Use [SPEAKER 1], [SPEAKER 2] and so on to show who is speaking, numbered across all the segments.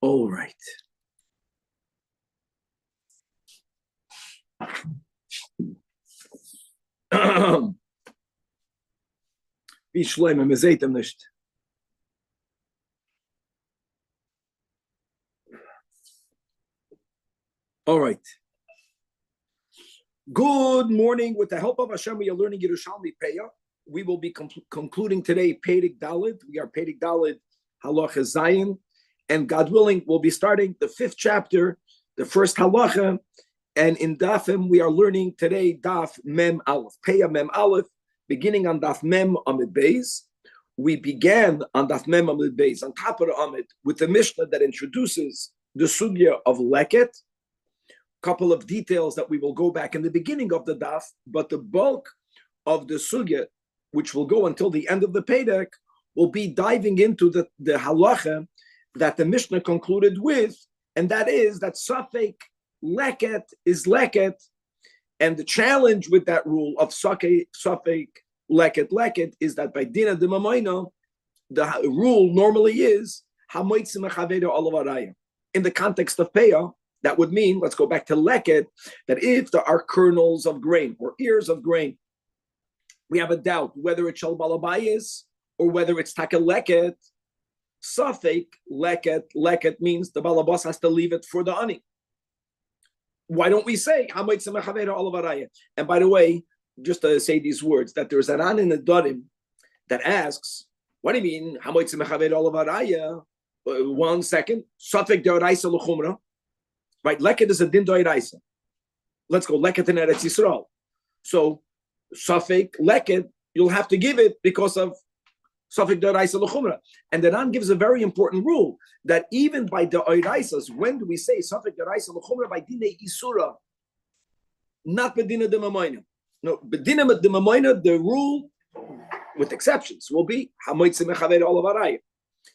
[SPEAKER 1] All right. Wie schlimm, man sieht ihn nicht. All right. Good morning. With the help of Hashem, we are learning Yerushalmi Peah. We will be concluding today Perek Daled. We are Perek Daled Halacha Zayin. And God willing, we'll be starting the 5th chapter, the first halacha. And in Dafim, we are learning today Daf Mem Aleph. Peah Mem Aleph, beginning on Daf Mem Amid Beis. We began on Daf Mem Amid Beis, on top of the Amid, with the Mishnah that introduces the sugya of Leket. Couple of details that we will go back in the beginning of the Daf, but the bulk of the sugya, which will go until the end of the Perek, will be diving into the halacha that the Mishnah concluded with, and that is that Safek Leket is Leket, and the challenge with that rule of Safek Leket is that by Dina de Mamayna, the rule normally is Hamoitzim Chavedo Alavaraya. In the context of Peah, that would mean, let's go back to Leket, that if there are kernels of grain or ears of grain, we have a doubt whether it's Shal Balabayis or whether it's Taka Leket. Safek Leket means the Balabas has to leave it for the ani. Why don't we say And by the way, just to say these words, that there's an an in the Dorim that asks, what do you mean? 1 second. Safek Deoraisa L'chumra. Right? Leket is a din Deoraisa. Let's go. Leket in Eretz Yisrael. So Safek Leket, you'll have to give it because of Safek Deoraisa L'chumra. And the Ran gives a very important rule that even by the Deoraisas, when do we say Safek Deoraisa L'chumra? By Dine Isura, not Bedina de Mamayna. No, Bedina de Mamayna, the rule, with exceptions, will be Hamoitzim Mechaver Olavaraya.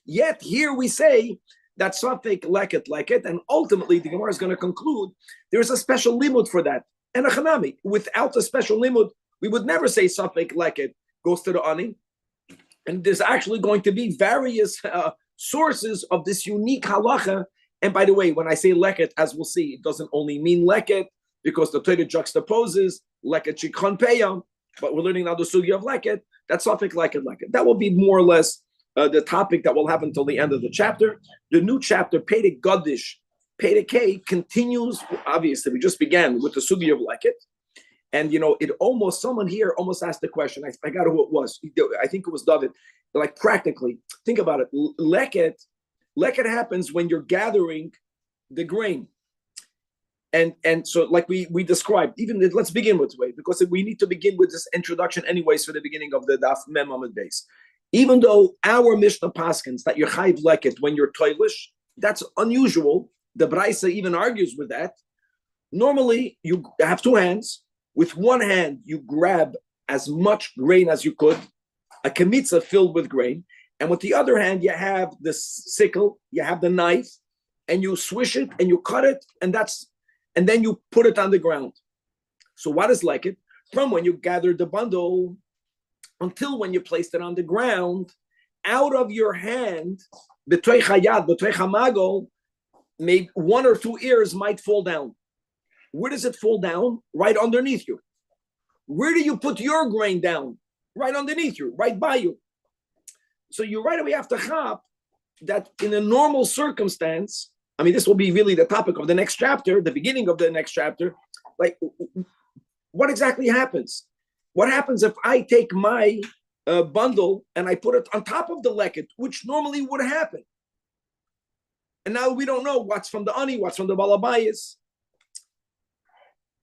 [SPEAKER 1] Yet here we say that Safek Leket, and ultimately the Gemara is going to conclude there's a special limud for that. And a Chanami, without a special limud, we would never say Safek Leket goes to the Ani. And there's actually going to be various sources of this unique halacha. And by the way, when I say leket, as we'll see, it doesn't only mean leket, because the Torah juxtaposes leket shikhan peyam, but we're learning now the sugya of leket. That's Safek leket. That will be more or less the topic that we'll have until the end of the chapter. The new chapter, Perek Gadish, Perek K, continues. Obviously, we just began with the sugya of leket. And, someone here almost asked the question. I forgot who it was. I think it was David. Like, practically, think about it. Leket happens when you're gathering the grain. And so, like we described, let's begin with way, because we need to begin with this introduction anyways for the beginning of the Daf Mem Amud Beis. Even though our Mishnah paskins that you're chayv leket when you're toilish, that's unusual. The Braisa even argues with that. Normally, you have two hands. With one hand, you grab as much grain as you could, a kemitza filled with grain, and with the other hand, you have the sickle, you have the knife, and you swish it and you cut it, and then you put it on the ground. So what is like it? From when you gathered the bundle until when you placed it on the ground, out of your hand, b'toich hayad, b'toich hamagol, maybe 1 or 2 ears might fall down. Where does it fall down? Right underneath you. Where do you put your grain down? Right underneath you, right by you. So you right away have to chop that in a normal circumstance. This will be really the topic of the next chapter, the beginning of the next chapter. Like, what exactly happens? What happens if I take my bundle and I put it on top of the leket, which normally would happen? And now we don't know what's from the ani, what's from the balabayis.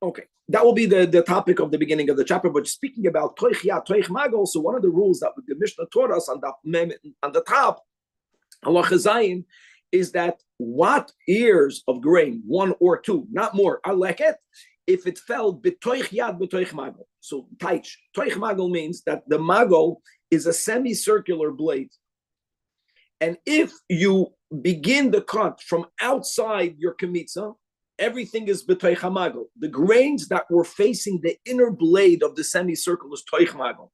[SPEAKER 1] Okay, that will be the topic of the beginning of the chapter. But speaking about toich ya, toich magol, so one of the rules that the Mishnah taught us on the top, halacha zayin, is that what ears of grain, 1 or 2, not more, are leket, if it fell b'toich yad b'toich magol. So toich magol means that the magol is a semicircular blade, and if you begin the cut from outside your kemitza, everything is b'toich hamagol. The grains that were facing the inner blade of the semicircle is toich magol.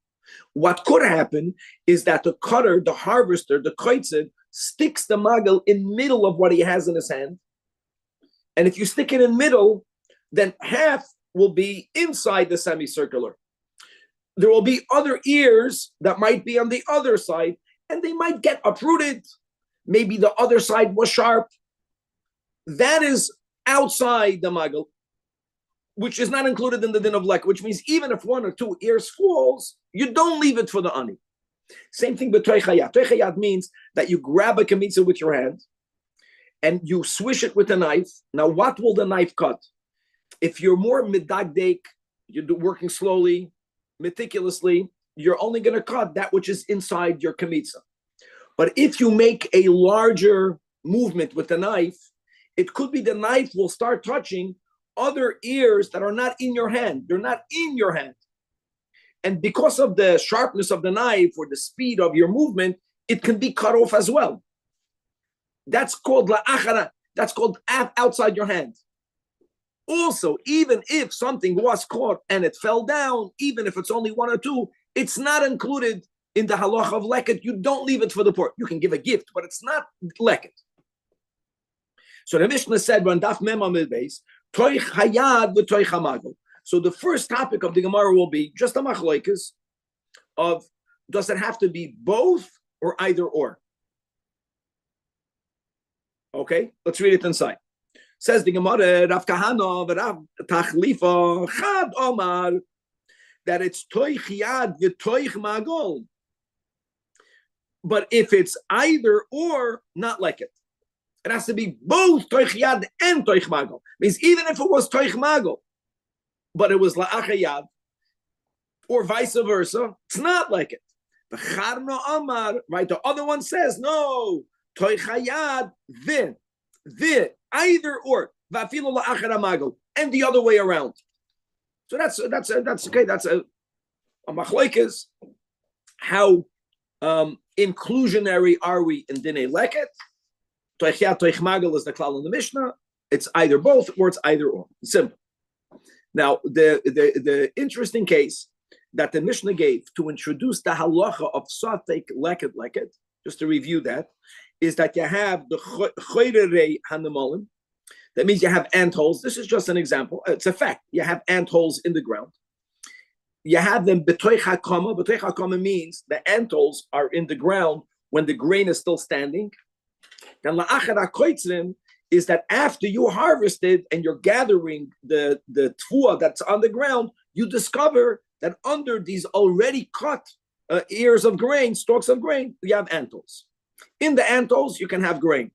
[SPEAKER 1] What could happen is that the cutter, the harvester, the koitzid, sticks the magal in middle of what he has in his hand. And if you stick it in middle, then half will be inside the semicircular. There will be other ears that might be on the other side, and they might get uprooted. Maybe the other side was sharp. That is outside the magal, which is not included in the din of lek, which means even if one or two ears falls, you don't leave it for the ani. Same thing with toichayat. Toichayat means that you grab a kamitza with your hand and you swish it with a knife. Now, what will the knife cut? If you're more midagdek, you're working slowly, meticulously, you're only going to cut that which is inside your kamitza. But if you make a larger movement with the knife, it could be the knife will start touching other ears that are not in your hand. They're not in your hand. And because of the sharpness of the knife or the speed of your movement, it can be cut off as well. That's called la'achara. That's called outside your hand. Also, even if something was caught and it fell down, even if it's only one or two, it's not included in the halacha of leket. You don't leave it for the poor. You can give a gift, but it's not leket. So the Mishnah said, when daf mem amid beis, toich hayad v'toich hamagel. So the first topic of the Gemara will be just a machlokes of, does it have to be both or either or? Okay, let's read it inside. Says the Gemara, Rav Kahana v'Rav Tachlifa Chad Omar, that it's toich yad v'toich magol. But if it's either or, not like it. It has to be both toich yad and toich magol. Means even if it was toich magol, but it was la'achar yad, or vice versa, it's not like it. The Charno Amar, right? The other one says no, toich yad the either or, va'afilu la'achar magol, and the other way around. So that's okay. That's a machlokes. How inclusionary are we in dinei leket? Toich yad toich magol is the klal in the Mishnah. It's either both or it's either or. Simple. Now, the interesting case that the Mishnah gave to introduce the halacha of safek leket, just to review that, is that you have the choyrei hanemolim. That means you have ant holes. This is just an example. It's a fact. You have ant holes in the ground. You have them betoich hakama. Betoich hakama means the ant holes are in the ground when the grain is still standing. Then la'achar hakoitzrim is that after you harvested and you're gathering the tfuah that's on the ground, you discover that under these already cut ears of grain, stalks of grain, you have ant holes. In the ant holes, you can have grain.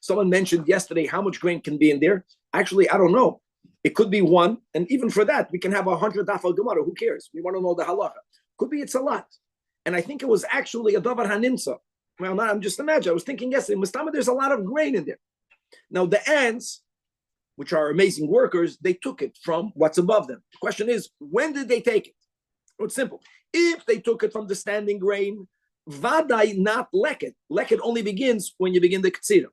[SPEAKER 1] Someone mentioned yesterday how much grain can be in there. Actually, I don't know. It could be one, and even for that, we can have 100 daf al gemara. Who cares? We want to know the halacha. Could be it's a lot. And I think it was actually a davar hanimsa. Well, I'm just imagining. I was thinking yesterday, Mustama, there's a lot of grain in there. Now, the ants, which are amazing workers, they took it from what's above them. The question is, when did they take it? Well, it's simple. If they took it from the standing grain, vadai not leket. Leket only begins when you begin the ktsira.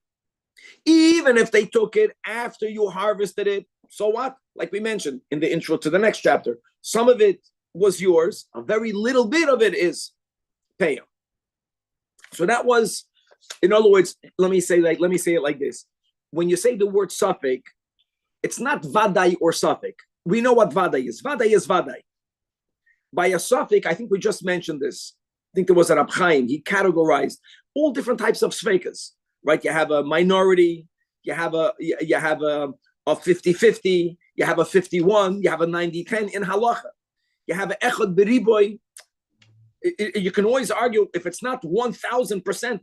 [SPEAKER 1] Even if they took it after you harvested it, so what? Like we mentioned in the intro to the next chapter, some of it was yours. A very little bit of it is payah. So that was, in other words, let me say it like this. When you say the word safek, it's not vadai or safek. We know what vadai is. Vadai is vadai. By a safek, I think we just mentioned this. I think there was a Rab Chaim. He categorized all different types of sfekas. Right? You have a minority. You have a 50-50. You have a 51. You have a 90-10 in halacha. You have a echad beriboy. You can always argue if it's not 1,000%,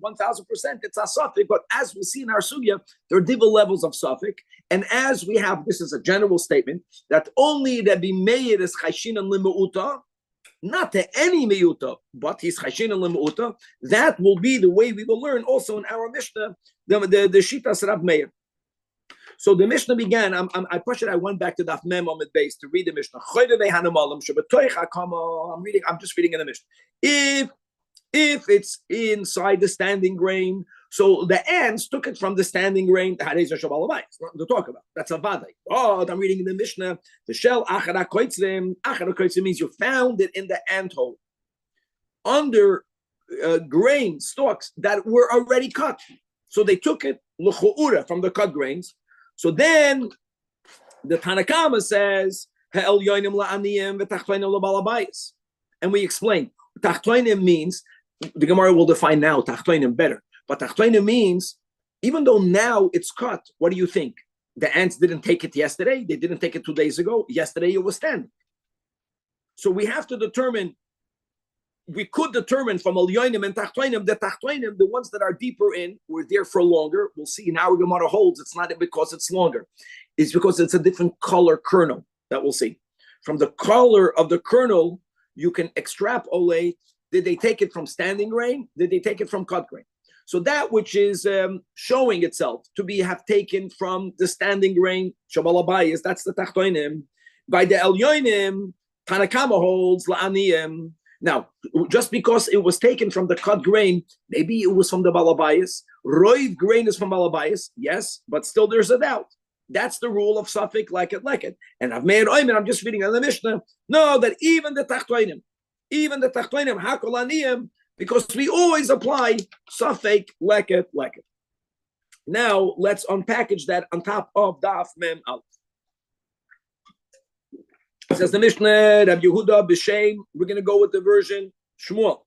[SPEAKER 1] it's a safek. But as we see in our sugya, there are different levels of safek. And as we have, this is a general statement, that only Rabbi Meir is chayshin and limeuta, not to any meuta, but he's chayshin and limeuta. That will be the way we will learn also in our Mishnah, the Shitas Rab Meir. So the Mishnah began. I went back to Daf Mem Amid Beis to read the Mishnah. I'm just reading in the Mishnah. If it's inside the standing grain, so the ants took it from the standing grain. It's nothing to talk about. That's a vadai. Oh, I'm reading in the Mishnah. The shell achara koitzrim. Achara koitzrim means you found it in the ant hole. Under grain stalks that were already cut. So they took it l'chu'ura from the cut grains. So then the Tanakama says, and we explain, tachtoinim means, the Gemara will define now tachtoinim better, but tachtoinim means, even though now it's cut, what do you think? The ants didn't take it yesterday, they didn't take it 2 days ago, yesterday it was standing. So we have to determine, we could determine from Elyonim and Tachtoinim, the ones that are deeper in, were there for longer. We'll see in our Gemara holds, it's not because it's longer. It's because it's a different color kernel that we'll see. From the color of the kernel, you can extrapolate, did they take it from standing grain? Did they take it from cut grain? So that which is showing itself to be have taken from the standing grain, Shabalabayis, that's the Tachtoinim. By the Elyonim, Tanakama holds La'aniyim. Now, just because it was taken from the cut grain, maybe it was from the Balabayas. Roiv grain is from Balabayas, yes, but still there's a doubt. That's the rule of Safek, like it. And I've made Oymen, I'm just reading on the Mishnah. No, that even the Tachtoinim, Hakolaniyim, because we always apply Safek, like it. Now, let's unpackage that on top of Daf Mem Aleph. Says the Mishnah, Rabbi Yehuda b'Shem, we're going to go with the version Shmuel.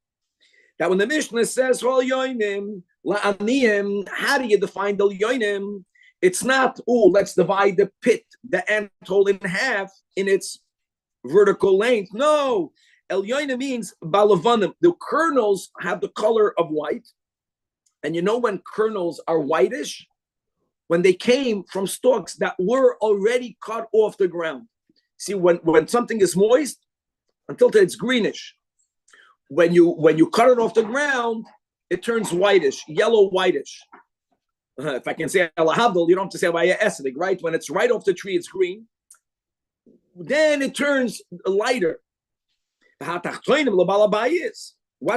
[SPEAKER 1] That when the Mishnah says, Yoinim, La'aniyim, how do you define the Yoinim? It's not, let's divide the pit, the ant hole in half in its vertical length. No, El Yoinim means Balavanim. The kernels have the color of white. And you know when kernels are whitish? When they came from stalks that were already cut off the ground. See, when something is moist, until it's greenish. When you cut it off the ground, it turns whitish, yellow whitish. If I can say alahavdil, you don't have to say via acidic, right? When it's right off the tree, it's green. Then it turns lighter. What's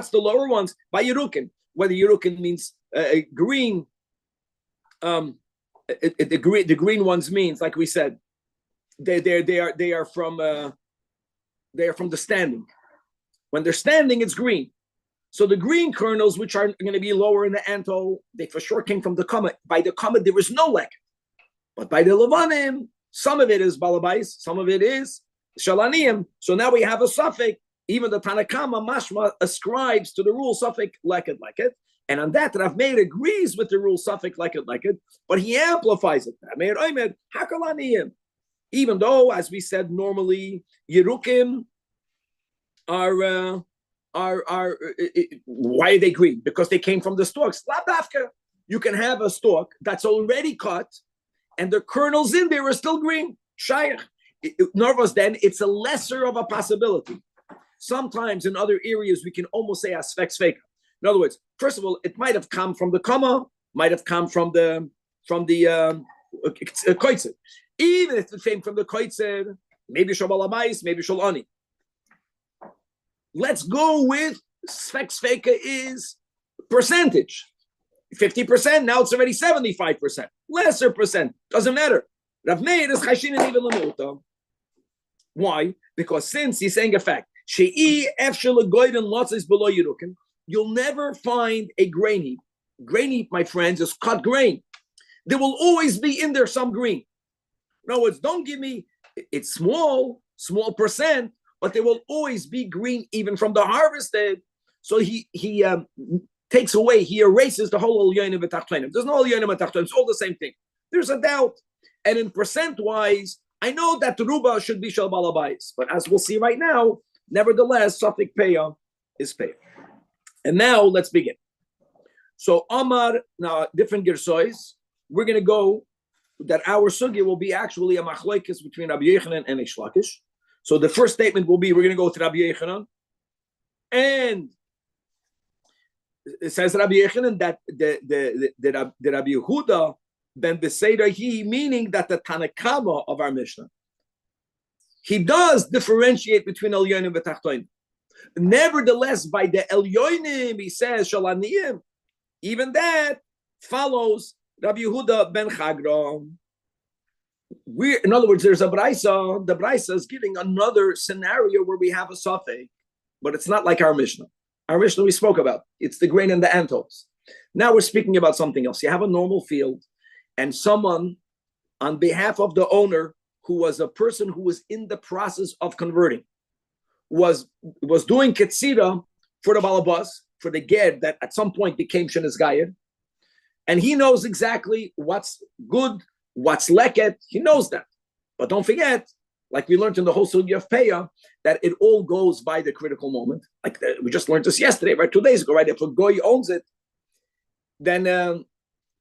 [SPEAKER 1] the lower ones? By Yerukin. Whether Yerukin means green, the green ones means, like we said, they are from the standing. When they're standing, it's green. So the green kernels, which are going to be lower in the antole, they for sure came from the kama. By the kama, there was no lek. But by the levanim, some of it is balabais, some of it is shalaniim. So now we have a suffix. Even the Tanakama mashma ascribes to the rule suffix leket. And on that, Rav Meir agrees with the rule suffix leket, but he amplifies it. Rav Meir oimed hakalaniim. Even though, as we said, normally Yerukim are why are they green? Because they came from the stalks. Labdafka. You can have a stalk that's already cut, and the kernels in there are still green. Shayach. Nervous, then it's a lesser of a possibility. Sometimes in other areas we can almost say asfek sveka. In other words, first of all, it might have come from the kama, might have come from the koitzer. Even if it came from the koitzer, maybe shabalabais, maybe shalani. Let's go with sveka is percentage. 50%, now it's already 75%. Lesser percent, doesn't matter. Rav Meir is chashin and even lemuta. Why? Because since he's saying a fact, you'll never find a grain heap. Grain heap, my friends, is cut grain. There will always be in there some green. In other words, don't give me, it's small percent, but there will always be green even from the harvested. So he takes away, he erases the whole Elyonim v'Tachtonim. There's no Elyonim v'Tachtonim, it's all the same thing. There's a doubt. And in percent-wise, I know that Ruba should be Shel Balabais, but as we'll see right now, nevertheless, Safik Peya is Peya. And now let's begin. So Amar, now different Gersois, we're going to go that our sugya will be actually a machlokes between Rabbi Yochanan and Eish Lakish. So the first statement will be, we're going to go to Rabbi Yochanan, and it says Rabbi Yochanan that the Rabbi Yehuda ben Beseida, meaning that the Tanakama of our Mishnah, he does differentiate between Elyonim and Tachtonim. Nevertheless, by the Elyonim, he says Shalaniyim. Even that follows Rabbi Yehuda ben Chagra. In other words, there's a Braisa. The Braisa is giving another scenario where we have a Safek, but it's not like our Mishnah. Our Mishnah we spoke about. It's the grain and the ant hills. Now we're speaking about something else. You have a normal field, and someone on behalf of the owner, who was a person who was in the process of converting, was doing ketzira for the balabas, for the ger that at some point became shenis gayed, and he knows exactly what's good, what's leket. He knows that, but don't forget, like we learned in the whole sugya of Peah, that it all goes by the critical moment. We just learned this yesterday, right? 2 days ago, right? If a goy owns it, then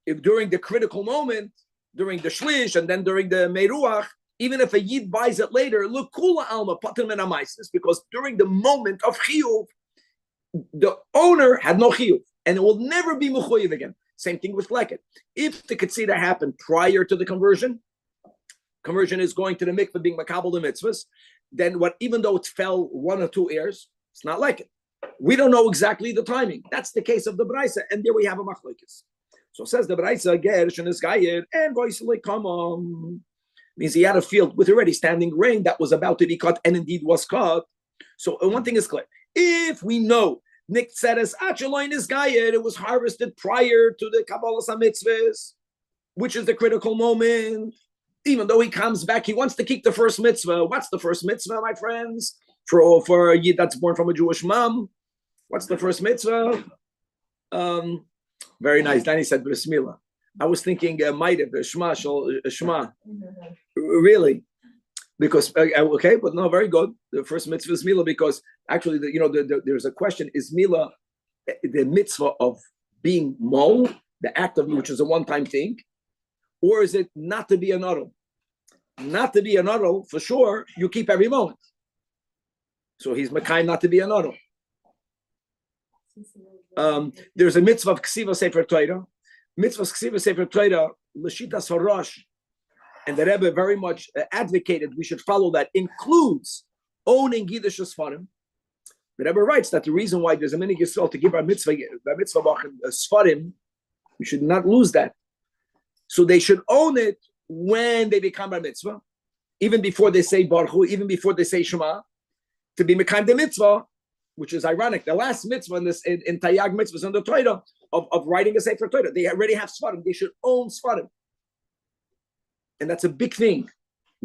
[SPEAKER 1] if during the critical moment, during the shlish, and then during the meiruach, even if a yid buys it later, look, kula alma patim and amaisis, because during the moment of chiyuv, the owner had no chiyuv, and it will never be mechuyev again. Same thing with leket. If the ketzira happened prior to the conversion is going to the mikveh, being makabel the mitzvahs, then even though it fell 1 or 2 years, it's not like it. We don't know exactly the timing. That's the case of the Braisa, and there we have a machlokes. So says the Braisa, ger shenis gayed, and voisle come on. Means he had a field with already standing grain that was about to be cut, and indeed was cut. So one thing is clear: if we know niktzeres achaloin is gayed, it was harvested prior to the kabbalas mitzvahs, which is the critical moment. Even though he comes back, he wants to keep the first mitzvah. What's the first mitzvah, my friends? For a yid that's born from a Jewish mom, what's the first mitzvah? Very nice. Danny said bris milah. I was thinking might have shema. Really? Because okay, but no, very good. The first mitzvah is milah, because actually, there's a question: is milah the mitzvah of being mol, the act of which is a one-time thing? Or is it not to be an adult? Not to be an adult, for sure, you keep every moment. So he's Mekayim not to be an adult. There's a mitzvah of Ksiva Sefer Torah. Mitzvah of Ksiva Sefer Torah, L'shitas Harash, and the Rebbe very much advocated we should follow that, includes owning Yiddish Sfarim. The Rebbe writes that the reason why there's a minig Yisrael to give our mitzvah Sfarim, we should not lose that. So they should own it when they become bar mitzvah, even before they say Baruch Hu, even before they say Shema, to be mekayim the mitzvah, which is ironic. The last mitzvah in Tayag mitzvahs in the Torah of writing a Sefer Torah, they already have Sfarim. They should own Sfarim, and that's a big thing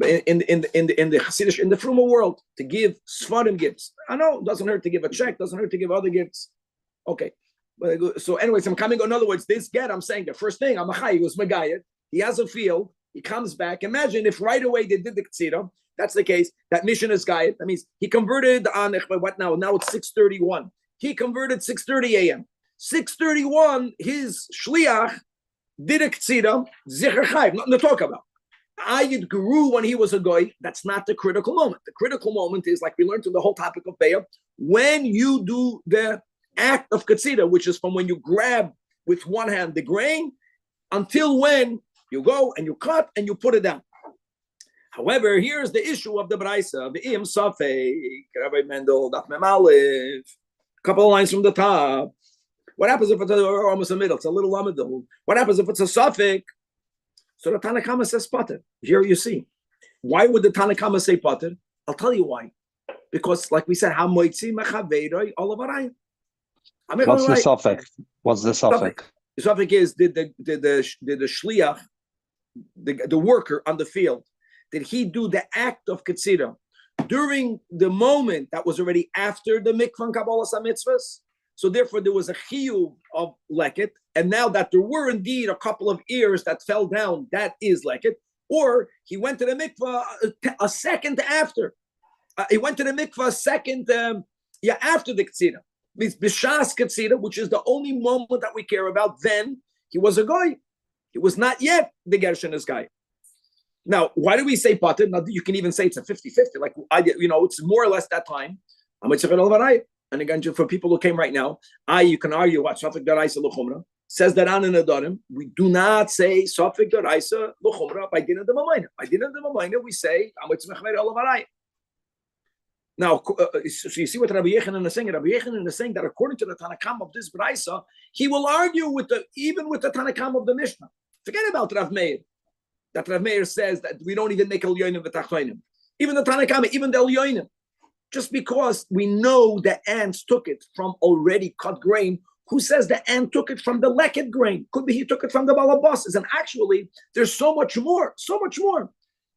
[SPEAKER 1] in the Hasidic, in the Fruma world, to give Sfarim gifts. I know it doesn't hurt to give a check, doesn't hurt to give other gifts. Okay. So anyways, I'm coming. In other words, this get, I'm saying the first thing, he was Megayed. He has a field. He comes back. Imagine if right away they did the Ketzira. That's the case. That mission is Gayed. That means he converted on what now? Now it's 6:31. He converted 6:30 a.m. 6:31. His shliach did a Ketzira. Zicher Chayv. Nothing to talk about. Ayid grew when he was a goy. That's not the critical moment. The critical moment is, like we learned in the whole topic of Peah, when you do the act of Ketzira, which is from when you grab with one hand the grain until when you go and you cut and you put it down. However, here's the issue of the Braisa. V'im Safek, Rabbi Mendel, Daf Mem Aleph, couple of lines from the top. What happens if it's almost a middle? It's a little lamidol. What happens if it's a Safek? So the Tanakama says Pater. Here you see. Why would the Tanakama say Pater? I'll tell you why. Because, like we said, Hamoitzi Mechaveiroi Olavarayim.
[SPEAKER 2] What's the suffix? What's the suffix?
[SPEAKER 1] The suffix is did the shliach, the worker on the field, did he do the act of ketzira during the moment that was already after the mikvan kabbalas mitzvahs? So therefore there was a chiyuv of leket, and now that there were indeed a couple of ears that fell down, that is leket. Or he went to the mikvah a second after. He went to the mikvah a second after the ketzira. Means b'shas ketzira, which is the only moment that we care about. Then he was a goy. He was not yet the Gershon's guy. Now, why do we say pater? Now, you can even say it's a 50-50. Like, it's more or less that time. And again, for people who came right now, you can argue what Safek Daraisa L'chumra says that on in Adarim. We do not say Safek Daraisa L'chumra by Din of the Mamayna. By Din of the Mamayna, we say Now, so you see what Rabbi Yechanan is saying. Rabbi Yechanan is saying that according to the Tanakam of this Braisa, he will argue even with the Tanakam of the Mishnah. Forget about Rav Meir. That Rav Meir says that we don't even make El Yoinim v'Tachtoinim. Even the Tanakam, even the El Yoinim. just because we know the ants took it from already cut grain. Who says the ant took it from the leket grain? Could be he took it from the balabosses. And actually, there's so much more.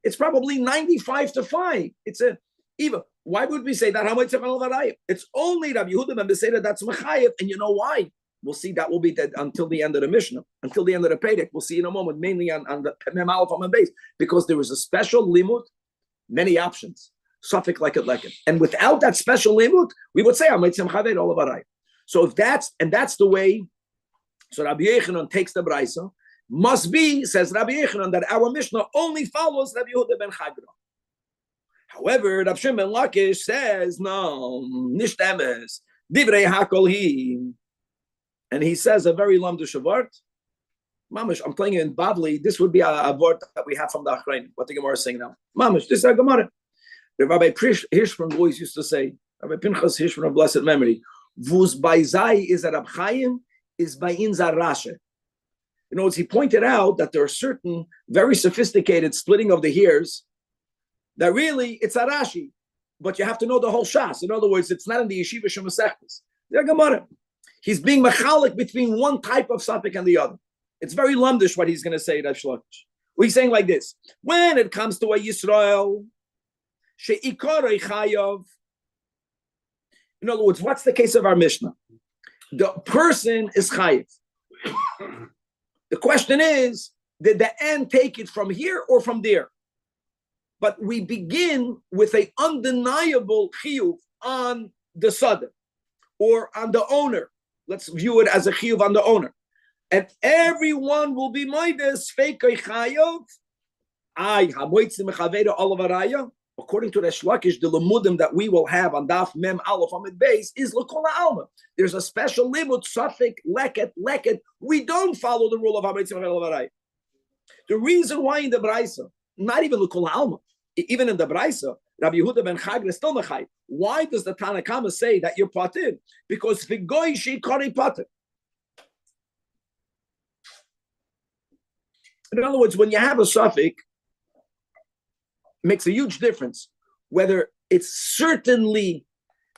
[SPEAKER 1] It's probably 95-5. It's a even. Why would we say that? It's only Rabbi Yehuda ben Beseira that's mechayev, and you know why? We'll see that will be that until the end of the Mishnah, until the end of the Perek. We'll see in a moment, mainly on the Mem Aleph on base, because there was a special limud, many options, suffix leket. And without that special limud, we would say Amitzim Chaved all of Arai. So if that's the way, so Rabbi Yechanan takes the Braisa, must be, says Rabbi Yechanan, that our Mishnah only follows Rabbi Yehuda ben Chagra. However, Rav Shimon ben Lakish says, no, nish emes, divrei hakol hi. And he says a very lamdish word. Mamish, I'm playing it in Bavli. This would be a word that we have from the Achrein. What the Gemara is saying now. Mamish, this is a Gemara. The Rabbi Hirschman boys used to say, Rabbi Pinchas Hirschman of blessed memory, Vuz Baizai is a Rab Chaim, is by Inza Rashe. You know, he pointed out that there are certain very sophisticated splitting of the hairs that really it's a Rashi, but you have to know the whole Shas. In other words, it's not in the Yeshiva Shemasechtes. The Gemara. He's being machalik between one type of suffix and the other. It's very lumdish what he's going to say, Rav Shlokish. Well, he's saying like this: when it comes to a Yisrael, she'ikarei chayav. In other words, what's the case of our Mishnah? The person is chayav. The question is, did the ant take it from here or from there? But we begin with an undeniable chiyuv on the sadeh or on the owner. Let's view it as a chiyuv on the owner. And everyone will be moides feikei chayav. According to the Shlakish, the lemudim that we will have on Daf Mem Aleph Amid Beis is l'kol alma. There's a special limud suffix leket. We don't follow the rule of Hamoitzi Mechal Avaraya. The reason why in the Braisa, not even l'kol alma, even in the Braisa, Rabbi Yehuda ben Chagra is still mechai. Why does the Tanna Kama say that you're patir? Because v'goy sheikari patir. In other words, when you have a suffix, it makes a huge difference whether it's certainly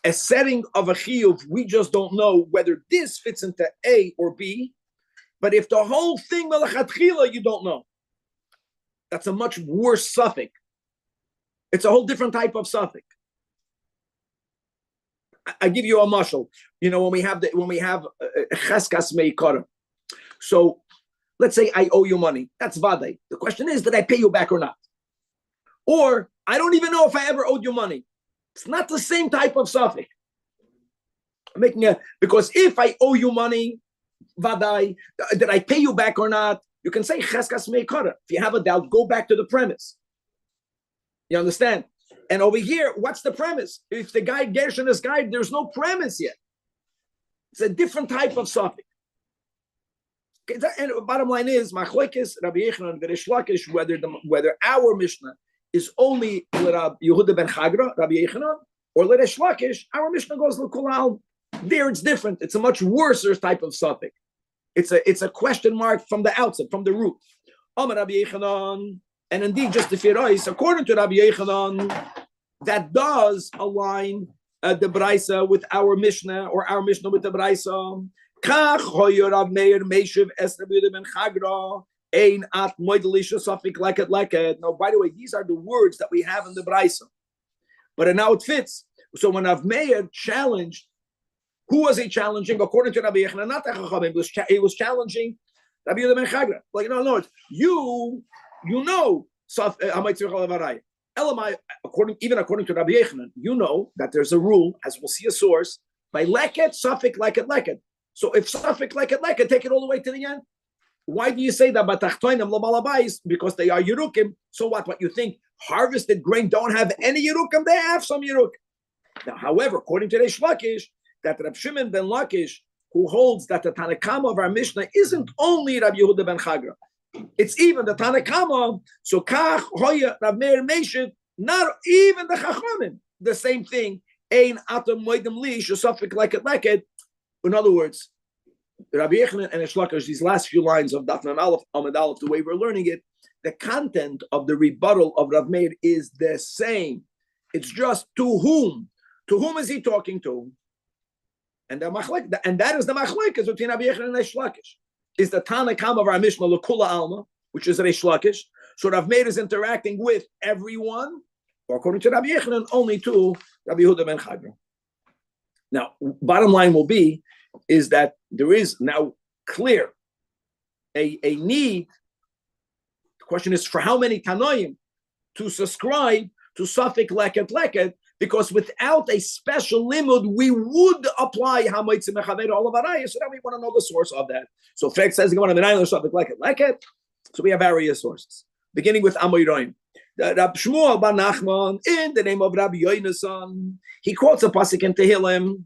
[SPEAKER 1] a setting of a chiyuv. We just don't know whether this fits into A or B. But if the whole thing melachatchila, you don't know. That's a much worse suffix. It's a whole different type of suffix. I give you a mashal. You know, when we have cheskas meikara. So let's say I owe you money. That's vaday. The question is, did I pay you back or not? Or I don't even know if I ever owed you money. It's not the same type of suffix. Because if I owe you money, vaday, did I pay you back or not? You can say cheskas meikara. If you have a doubt, go back to the premise. You understand? And over here, what's the premise? If the guy Gershon is guy, there's no premise yet. It's a different type of suffix. Okay, and bottom line is, machlekes Rabbi Yechanan and Reish Lakish, whether our Mishnah is only Rabbi Yehuda ben Chagra, Rabbi Yechanan, or Reish Lakish, our Mishnah goes l'kol al. There it's different. It's a much worse type of suffix. It's a question mark from the outset, from the root. Amar Rabbi Yechanan. And indeed, just the Firais, according to Rabbi Yechanan, that does align the Braisa with our Mishnah, or our Mishnah with the Braisa. Kach hoyer Rav Meir Meishiv es Rabbi Yehuda ben Chagra ein at moedelisha suffix leket. Now, by the way, these are the words that we have in the Braisa, but now it fits. So when Rav Meir challenged, who was he challenging? According to Rabbi Yechanan, not the Chachamim, he was challenging Rabbi Yehuda ben Chagra. Like, no, you know, according to Rabbi Yechanan, you know that there's a rule, as we'll see a source, by leket, suffix leket. So if suffix leket, take it all the way to the end. Why do you say that? Because they are yerukim. So what you think harvested grain don't have any yerukim? They have some yerukim. Now, however, according to Reish Lakish, that Rab Shimon ben Lakish, who holds that the Tanakama of our Mishnah isn't only Rabbi Yehuda ben Chagra, it's even the Tanakama. So Kach Hoya Rav Meir Meishiv, not even the Chachamim, the same thing. Ein atom moedem li shusafik leket. In other words, Rabbi Yechanan and Reish Lakish, these last few lines of Daf Mem Aleph Amud Aleph, the way we're learning it, the content of the rebuttal of Rav Meir is the same. It's just to whom. To whom is he talking to? And that is the machlekes between Rabbi Yechon and Reish Lakish. Is the Tanakam of our Mishnah L'Kula Alma, which is Reish Lakish. So Rav Meir is interacting with everyone, or according to Rabbi Yechon, only to Rabbi Yehuda ben Chagron. Now, bottom line will be is that there is now clear a need. The question is for how many Tanoim to subscribe to Safek Leket, because without a special limud, we would apply Hamoitzi Mechaveir all of Arayah. So now we want to know the source of that. So Frek says, Safek Leket. So we have various sources, beginning with Amoyroim. Rab Shmuel bar Nachman, in the name of Rabbi Yonasan, he quotes a pasuk in Tehillim.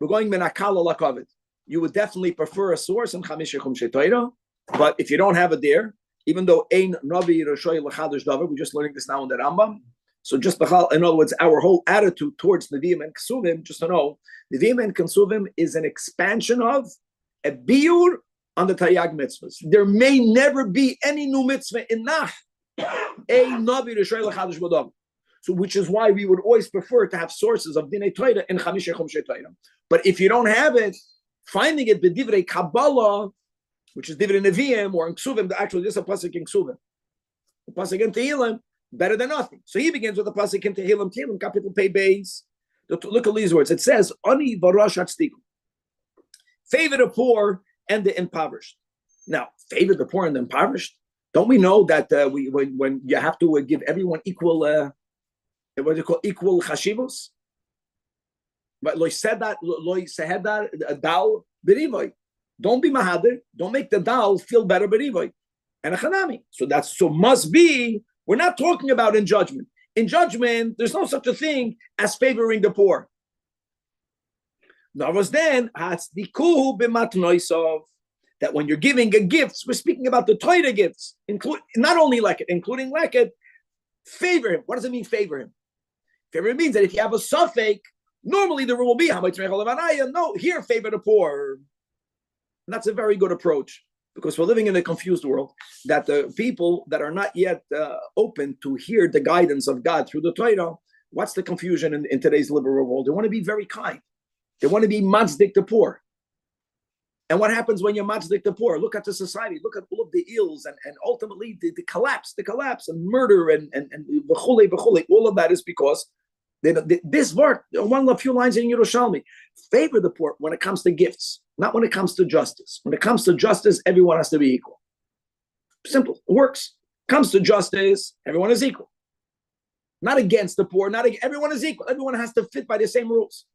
[SPEAKER 1] We're going Menakala Lakavid. You would definitely prefer a source in Chamish Chumshei Torah, but if you don't have it there, even though Ein Navi Rashoy Lachadash Davar, we're just learning this now in the Rambam. So just in other words, our whole attitude towards Nevi'im and Kesuvim, just to know, Nevi'im and Kesuvim is an expansion of a biur on the Taryag mitzvahs. There may never be any new mitzvah in Nach. Ein Navi Rashoy Lachadash Davar. So, which is why we would always prefer to have sources of Dinei Torah in Chamish Chumshei Torah. But if you don't have it, finding it b'divrei Kabbalah, which is divrei Nevi'im, or in Ksuvim, actually this is a pasuk in Ksuvim, the pasuk in Tehillim, better than nothing. So he begins with the pasuk in Tehillim, capital Pei Beis. Look at these words. It says, Ani v'rosh hatzdikum. Favor the poor and the impoverished. Now, favor the poor and the impoverished. Don't we know that when you have to give everyone equal, what do you call equal chashivos? But loy said that dal berivoy. Don't be mahader. Don't make the dal feel better berivoy. And a chanami. So must be. We're not talking about in judgment. In judgment, there's no such a thing as favoring the poor. Nor was then hatzdiku b'matnoisov, that when you're giving a gifts, we're speaking about the Torah gifts, not only leket, including leket. Favor him. What does it mean? Favor him. Favor means that if you have a suffix, normally the rule will be no, here favor the poor. And that's a very good approach, because we're living in a confused world, that the people that are not yet open to hear the guidance of God through the Torah, what's the confusion in today's liberal world? They want to be very kind. They want to be matzdik the poor. And what happens when you matchdik the poor? Look at the society. Look at all of the ills and ultimately the collapse, and murder and b'chulei. All of that is because this work, a few lines in Yerushalmi, favor the poor when it comes to gifts, not when it comes to justice. When it comes to justice, everyone has to be equal. Simple. It works. Comes to justice, everyone is equal. Not against the poor. Everyone is equal. Everyone has to fit by the same rules.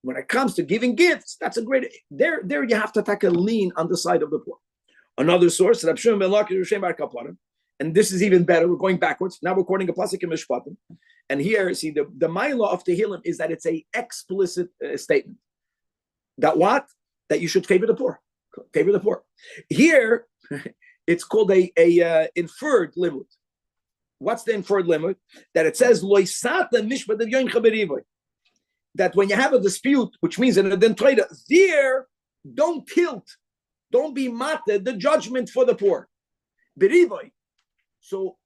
[SPEAKER 1] When it comes to giving gifts, that's a great. There you have to take a lean on the side of the poor. Another source, and this is even better. We're going backwards. Now we're quoting a pasuk in Mishpatim. And here, see, the Ma'ila of Tehillim is that it's a explicit statement. That what? That you should favor the poor. Favor the poor. Here, it's called a inferred limud. What's the inferred limud? That it says, that when you have a dispute, which means in a dentoida, there, don't tilt, don't be mated, the judgment for the poor. Berivoy. So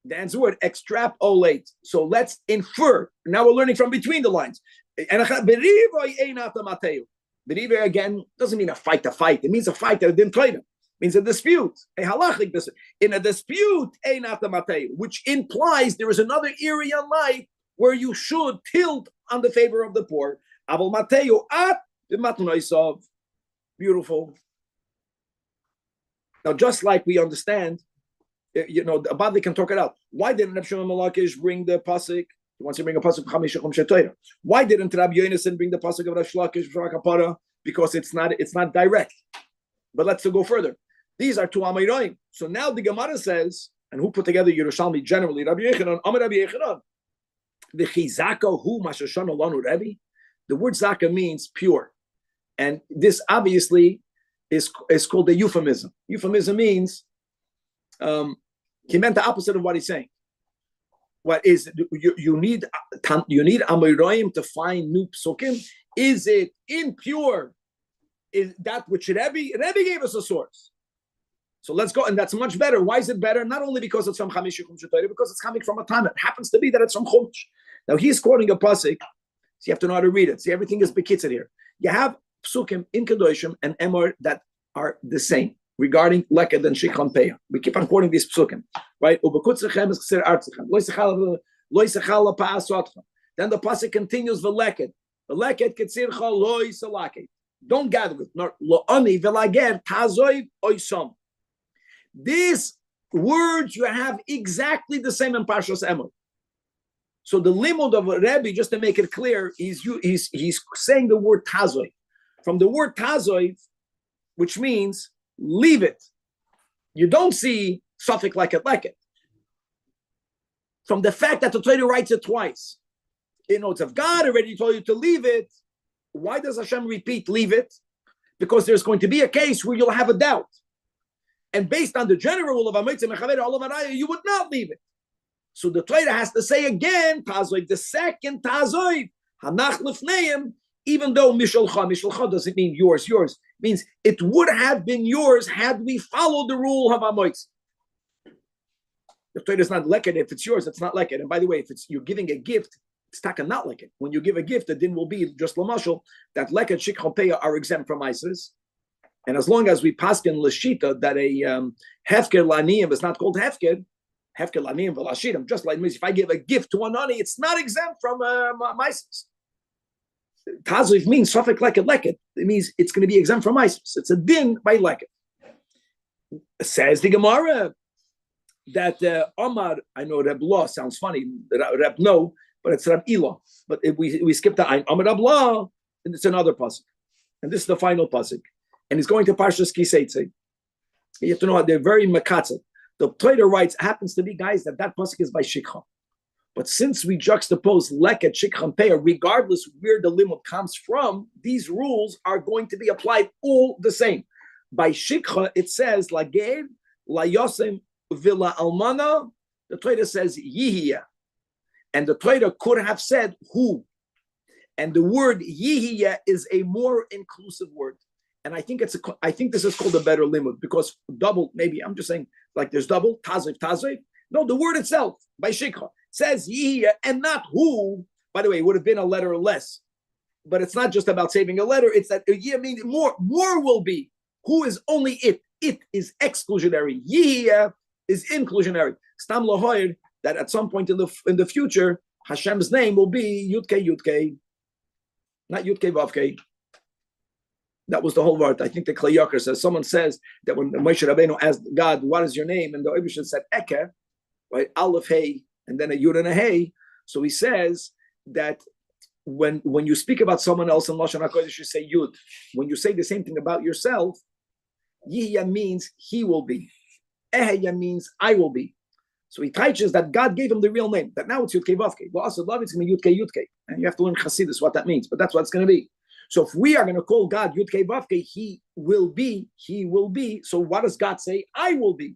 [SPEAKER 1] the answer word, extrapolate. So let's infer. Now we're learning from between the lines. And berivoy again doesn't mean a fight to fight. It means a fight that didn't trade. It means a dispute. A halachic dispute. In a dispute, which implies there is another area in life where you should tilt on the favor of the poor. Aval Mateo at the matnoisov. Beautiful. Now, just like we understand, the Bavli can talk it out. Why didn't Reb Shimon Malakish bring the pasuk? He wants to bring a pasuk of Chamish Chumshei Torah. Why didn't Rabbi Yonasan bring the pasuk of Rav Shlakish Kapara? Because it's not direct. But let's go further. These are two Amiroim. So now the Gemara says, and who put together Yerushalmi generally? Rabbi Yechanan, Amar Rabbi Yechanan. The chizaka hu mashashana lanu Rebbe. The word zaka means pure, and this obviously is called a euphemism. Euphemism means he meant the opposite of what he's saying. What is you need amiroim to find new psukim? Is it impure? Is that which Rebbe gave us a source? So let's go, and that's much better. Why is it better? Not only because it's from Chamish Chumshei Torah, because it's coming from a time. It happens to be that it's from Chumash. Now he's quoting a pasuk So you have to know how to read it. See, everything is bekitzed here. You have psukim in Kedoshim and Emor that are the same regarding leked and shikhan peah. We keep on quoting these psukim, right? Then the pasuk continues v'leked. V'leked ketzircha lo yisalake. Don't gather with nor lo ani v'lager tazoy oisam. These words you have exactly the same in Parshas Emor. So the limud of Rabbi, just to make it clear, he's saying the word tazoy. From the word tazoy, which means leave it. You don't see suffix like it. From the fact that the Torah writes it twice. You know, it's if God already told you to leave it, why does Hashem repeat leave it? Because there's going to be a case where you'll have a doubt. And based on the general rule of Amitz and Mechaber Olav Araya, you would not leave it. So the Torah has to say again, Tazoy, the second Tazoy, Hanach Lefneim, even though Mishalcha doesn't mean yours, means it would have been yours had we followed the rule of Amitz. The Torah is not leked. If it's yours, it's not leked. And by the way, if you're giving a gift, it's taka not leked. When you give a gift, the din will be just lamashal that leked shikha peya are exempt from isis. And as long as we paskin lashita that a hefker laniyim is not called hefker laniyim v'lashitim, just like if I give a gift to an ani, it's not exempt from isis. Tazif means suffix leked. It means it's going to be exempt from isis. It's a din by leked. Says the Gemara that Omar, I know Reb Law sounds funny, Reb no, but it's Reb Ila. But if we skip the Ein, Omar Reb Law, and it's another pasuk. And this is the final pasuk. And he's going to Parshas Kiseitze. You have to know they're very makatzah. The Torah writes, happens to be, guys, that pasuk is by Shikha. But since we juxtapose leket, Shikha, and Peah, regardless where the limud comes from, these rules are going to be applied all the same. By Shikha, it says, Lager, La Yosem, Villa Almana, the Torah says Yihya. And the Torah could have said who. And the word Yihya is a more inclusive word. And I think this is called a better limud because double, maybe I'm just saying like there's double, tazif. No, the word itself by Shikha says Yihya and not who. By the way, it would have been a letter less. But it's not just about saving a letter, it's that Yihya means more will be. Who is only it? It is exclusionary. Yihya is inclusionary. Stam lahoyer that at some point in the future, Hashem's name will be Yudke, not Yudke Vavke. That was the whole word. I think the Klei Yakar says, someone says that when Moshe Rabbeinu asked God, what is your name? And the Eibusha said, Eke, right? Aleph, Hey, and then a Yud and a Hey. So he says that when you speak about someone else in Lashon HaKodesh, you say Yud. When you say the same thing about yourself, Yihya means he will be. Ehya means I will be. So he teaches that God gave him the real name, that now it's Yudke Vavke. Well, also love it's going to be Yudke. And you have to learn Chassidus, what that means, but that's what it's going to be. So if we are going to call God Yudke Vavke, he will be. So what does God say? I will be.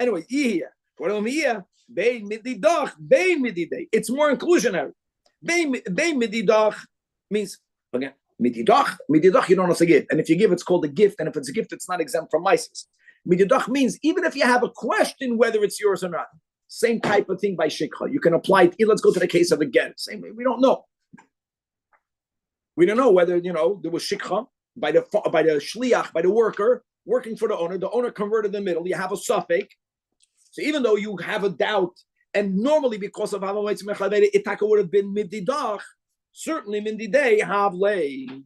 [SPEAKER 1] Anyway, it's more inclusionary. Bein mididach means, again, mididach, you don't have to give. And if you give, it's called a gift. And if it's a gift, it's not exempt from mises. Mididach means even if you have a question whether it's yours or not, same type of thing by shikha. You can apply it. Let's go to the case of a get. Same way, we don't know. We don't know whether, there was shikha by the shliach, by the worker working for the owner. The owner converted the middle. You have a suffix. So even though you have a doubt, and normally because of Havamitz Mechavere, Itaka would have been mididach, certainly mindidei havlei.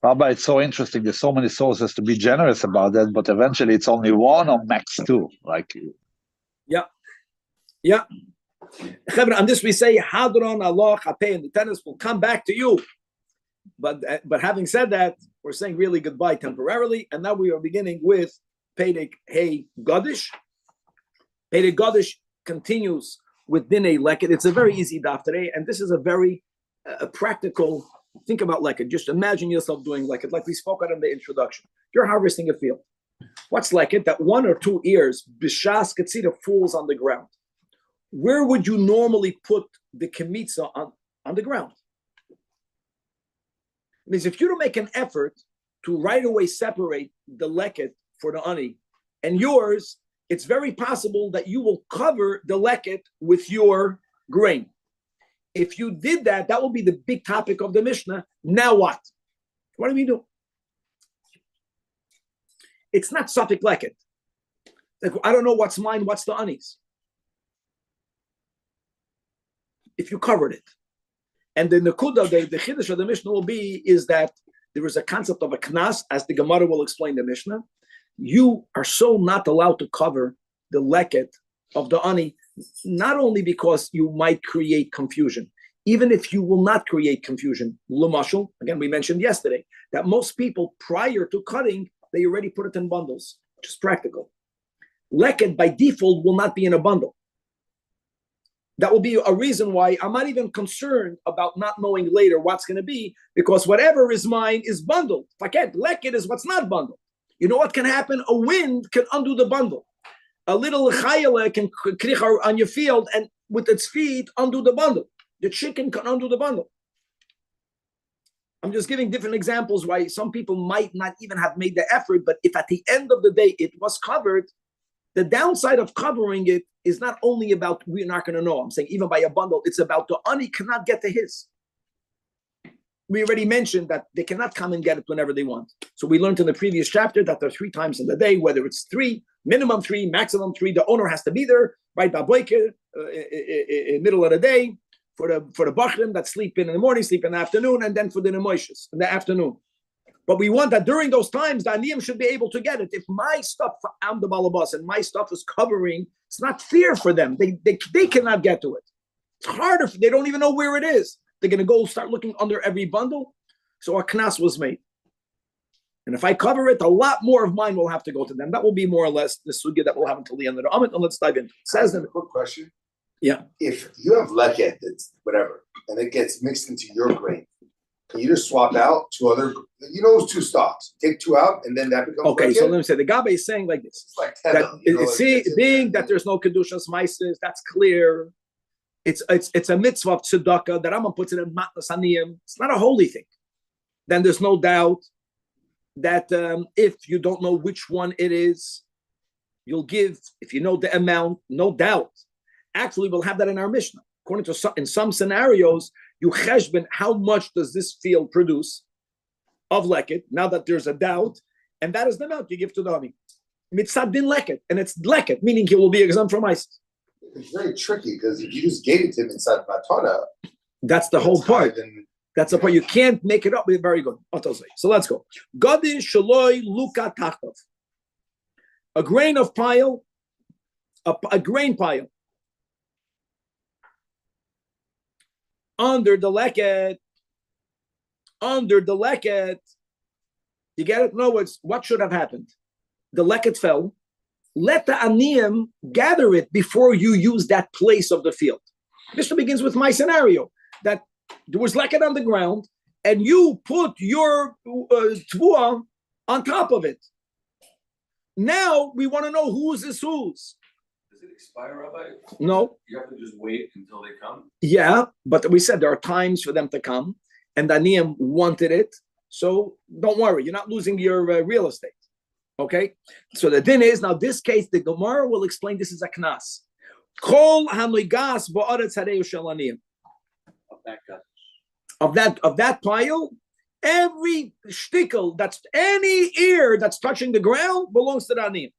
[SPEAKER 2] Rabbi, it's so interesting. There's so many sources to be generous about that, but eventually it's only one or max two.
[SPEAKER 1] Yeah. On this we say Hadron Allah Chapei, and the tennis will come back to you. But having said that, we're saying really goodbye temporarily, and now we are beginning with Pedek Hey Gadish. Pedek Gadish continues with Dinei Leket. It's a very easy daf today, and this is a very practical. Think about Leket. Just imagine yourself doing Leket, like we spoke about in the introduction. You're harvesting a field. What's Leket? That 1 or 2 ears, Bishas Katsita, falls on the ground. Where would you normally put the kemitza on the ground? It means if you don't make an effort to right away separate the leket for the ani and yours, it's very possible that you will cover the leket with your grain. If you did that, that will be the big topic of the Mishnah. Now what? What do we do? It's not Safek Leket. Like, I don't know what's mine, what's the Ani's. If you covered it. And the Nakuda, the Chiddush of the Mishnah will be is that there is a concept of a Knas, as the Gemara will explain the Mishnah. You are so not allowed to cover the Leket of the Ani, not only because you might create confusion, even if you will not create confusion. L'mashal, again, we mentioned yesterday, that most people, prior to cutting, they already put it in bundles, which is practical. Leket, by default, will not be in a bundle. That will be a reason why I'm not even concerned about not knowing later what's going to be, because whatever is mine is bundled. Forget, leket is what's not bundled. You know what can happen? A wind can undo the bundle. A little chayele can kricha on your field and with its feet undo the bundle. The chicken can undo the bundle. I'm just giving different examples why some people might not even have made the effort, but if at the end of the day it was covered, the downside of covering it is not only about we're not going to know. I'm saying even by a bundle, it's about the ani cannot get to his. We already mentioned that they cannot come and get it whenever they want. So we learned in the previous chapter that there are 3 times in the day, whether it's 3, minimum 3, maximum 3, the owner has to be there, right? Baboike, in middle of the day, for the bachrim that sleep in the morning, sleep in the afternoon, and then for the nemoishes in the afternoon. But we want that during those times, the aniyim should be able to get it. If my stuff, I'm the balabas, and my stuff is covering, it's not fair for them. They cannot get to it. It's harder. They don't even know where it is. They're going to go start looking under every bundle. So a knas was made. And if I cover it, a lot more of mine will have to go to them. That will be more or less the sugya that we'll have until the end of the Amid. And let's dive in. It says
[SPEAKER 3] a quick question.
[SPEAKER 1] Yeah.
[SPEAKER 3] If you have leket, it's whatever, and it gets mixed into your grain, can you just swap out 2 other, those 2 stalks, take 2 out, and then that becomes
[SPEAKER 1] okay,
[SPEAKER 3] leket?
[SPEAKER 1] so let me say, the Gabe is saying like this.
[SPEAKER 3] It's like
[SPEAKER 1] being that there's no Kedushas Maises, that's clear. It's a mitzvah of tzedakah that Rambam puts it in Matnas Aniyim. It's not a holy thing. Then there's no doubt that if you don't know which one it is, you'll give, if you know the amount, no doubt. Actually, we'll have that in our Mishnah. According to in some scenarios, you cheshbon, how much does this field produce of leket, now that there's a doubt, and that is the amount you give to the honey. Mitzad din leket, and it's leket, meaning he will be exempt from ice.
[SPEAKER 3] It's very tricky, because if you just gave it to him inside Matana,
[SPEAKER 1] that's the whole part. That's the part. You can't make it up. Very good. So let's go. Godin shaloi luka tachtav. A grain of pile, a grain pile. Under the leket, you get it? In other words, what should have happened? The leket fell. Let the aniyim gather it before you use that place of the field. Mishnah begins with my scenario, that there was leket on the ground, and you put your tvua on top of it. Now we want to know whose is whose.
[SPEAKER 4] Does it expire, Rabbi?
[SPEAKER 1] No.
[SPEAKER 4] You have to just wait until they come?
[SPEAKER 1] Yeah, but we said there are times for them to come, and the aniyim wanted it, so don't worry, you're not losing your real estate. Okay? So the din is, now this case, the Gemara will explain this is a knas. Kol hanoigas ba'aretz hareu shel aniyim. Of that pile, every shtickle, that's any ear that's touching the ground belongs to the aniyim.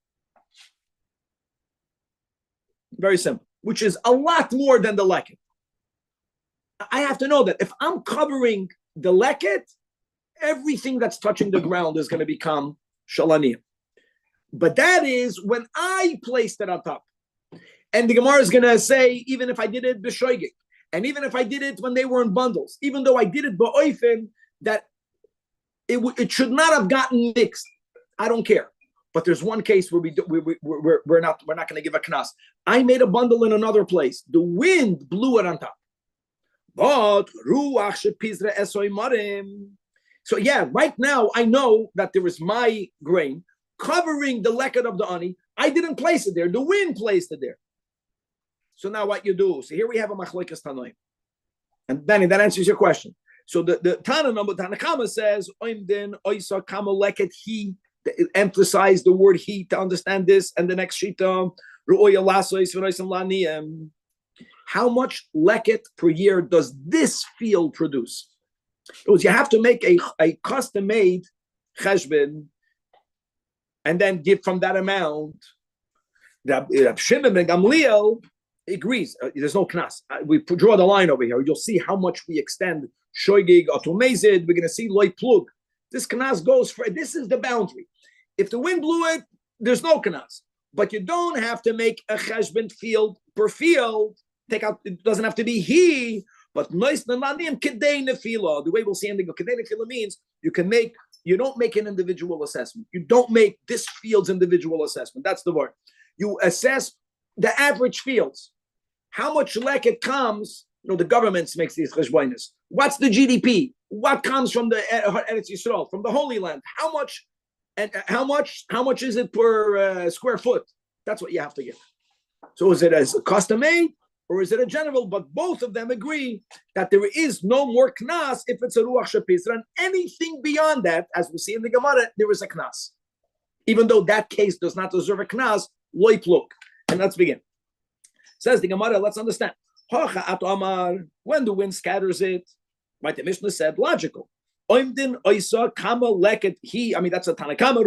[SPEAKER 1] Very simple, which is a lot more than the leket. I have to know that if I'm covering the leket, everything that's touching the ground is going to become shalaniyim. But that is when I placed it on top. And the Gemara is going to say, even if I did it b'shoigig, and even if I did it when they were in bundles, even though I did it ba'oifen, that it should not have gotten mixed. I don't care. But there's one case where we're not going to give a knas. I made a bundle in another place. The wind blew it on top. But ruach shepizra esoy marim. So yeah, right now I know that there is my grain covering the leket of the ani. I didn't place it there. The wind placed it there. So now what you do? So here we have a machlekes tanoim. And Danny, that answers your question. So the Tana number Tanakama says oimdin oisa kama leket he. Emphasize the word he to understand this. And the next shita ruoya lasois v'noisem laniyem. how much leket per year does this field produce? Because you have to make a custom-made cheshbon and then give from that amount. Rab Shimon ben Gamliel agrees. There's no knas. We draw the line over here. You'll see how much we extend shoygig atomezid. We're going to see loy plug. This knas goes for. This is the boundary. If the wind blew it, there's no knas. But you don't have to make a cheshbon field per field. Take out. It doesn't have to be he. But the way we'll see in the kedei nefila means you don't make an individual assessment. You don't make this field's individual assessment. That's the word. You assess the average fields. How much leket comes? The government makes these cheshbonos. What's the GDP? What comes from the Eretz Yisrael, from the Holy Land? How much? And how much is it per square foot? That's what you have to give. So is it as a custom made? Or is it a general? But both of them agree that there is no more knas if it's a ruach shapizra. And anything beyond that, as we see in the Gemara, there is a knas. Even though that case does not deserve a knas, loy pluk. And let's begin. Says the Gemara, let's understand. When the wind scatters it, right? The Mishnah said logical. That's a Tanakama.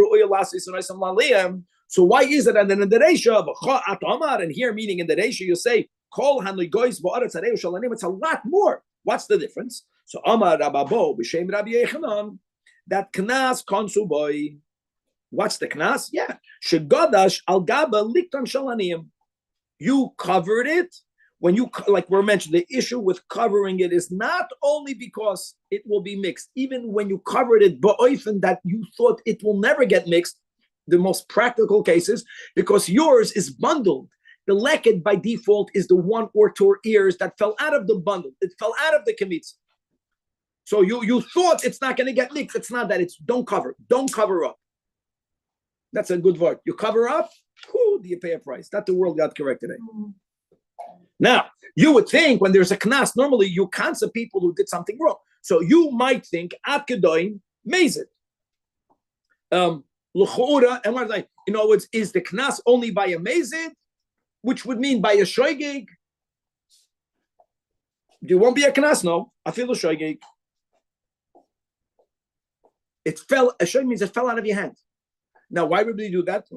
[SPEAKER 1] So why is it that in the Reisha, and here meaning in the Reisha, you say, it's a lot more. What's the difference? So Amar Rababo b'shem Rabbi Yechanan, that knas konsu boy. What's the knas? Yeah, shegadash al gaba liktan shalanim. You covered it when you, like we're mentioned. The issue with covering it is not only because it will be mixed, even when you covered it ba'oifen that you thought it will never get mixed. The most practical cases, because yours is bundled. The leket by default is the 1 or 2 ears that fell out of the bundle. It fell out of the kemitza. So you thought it's not going to get mixed. It's not that. It's don't cover. Don't cover up. That's a good word. You cover up, who do you pay a price? That's the world got correct today. Now, you would think when there's a knas, normally you cancel people who did something wrong. So you might think, at kedoin, mezid. L'chura, and what like, in other words, is the knas only by a mezid? Which would mean by a shoygig. There won't be a knas, no. I feel a shoygig. It fell, a shoygig means it fell out of your hand. Now, why would we do that?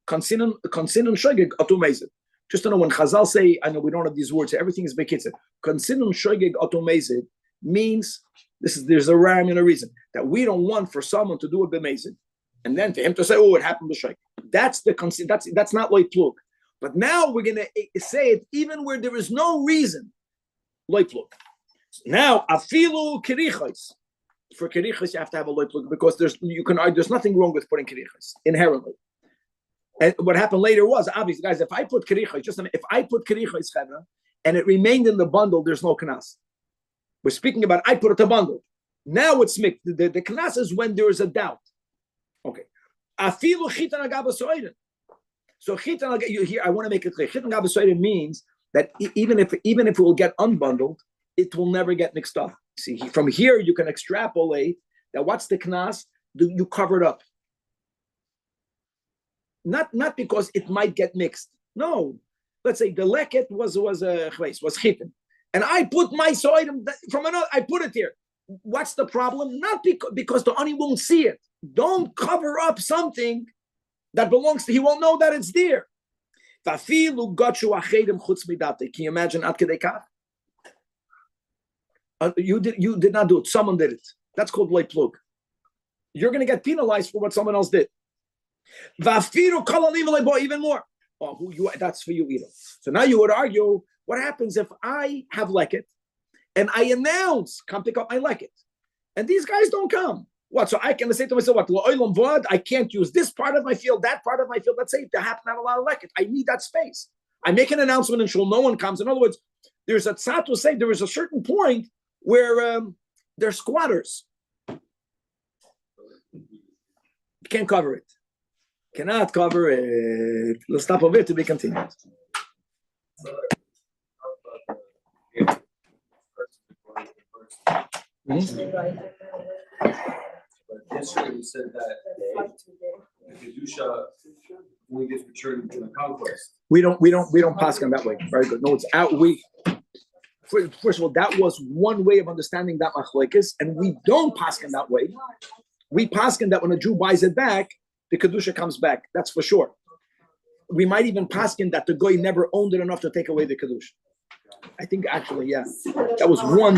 [SPEAKER 1] Konsinon shoygig atu mezid. Just to know when Chazal say, I know we don't have these words, everything is bekitzer. Konsinon shoygig atu mezid means, there's a rhyme and a reason, that we don't want for someone to do it b'mezid. And then for him to say, oh, it happened b'shoygig. That's not loy plug. But now we're going to say it even where there is no reason. Loy plug. Now, afilu kirichos. For kirichos, you have to have a loy plug because there's nothing wrong with putting kirichos inherently. And what happened later was, obviously, guys, if I put kirichos, and it remained in the bundle, there's no knas. We're speaking about I put it in the bundle. Now it's mixed. The knas is when there is a doubt. Okay. Afilu chitan agaba soiden. So chitan, here I want to make it clear. Chitan agaba soiden means that even if it will get unbundled, it will never get mixed up. See, from here you can extrapolate that what's the knas? You cover it up. Not because it might get mixed. No. Let's say the leket was chitin. And I put my soidim from another, I put it here. What's the problem? Not because the ani won't see it. Don't cover up something that belongs to, he won't know that it's there. Can you imagine at kedei kach? You did not do it. Someone did it. That's called loy plug. You're going to get penalized for what someone else did. Even more. That's for you, either. So now you would argue, what happens if I have leket and I announce, come pick up my leket, and these guys don't come? What? So I can say to myself, what? I can't use this part of my field, that part of my field. Let's say if they happen to have a lot of leket, I need that space. I make an announcement and no one comes. In other words, there's a tzat to say there is a certain point where they're squatters. You can't cover it. Cannot cover it. Let's stop over it to be continued.
[SPEAKER 4] Yesterday we said that the kedusha only gets returned in the conquest.
[SPEAKER 1] We don't pass on that way. Very good. No, it's out. First of all, that was one way of understanding that machlokes, and we don't paskin that way. We paskin that when a Jew buys it back, the kedusha comes back. That's for sure. We might even paskin that the goy never owned it enough to take away the kedusha. I think actually, yeah, that was one.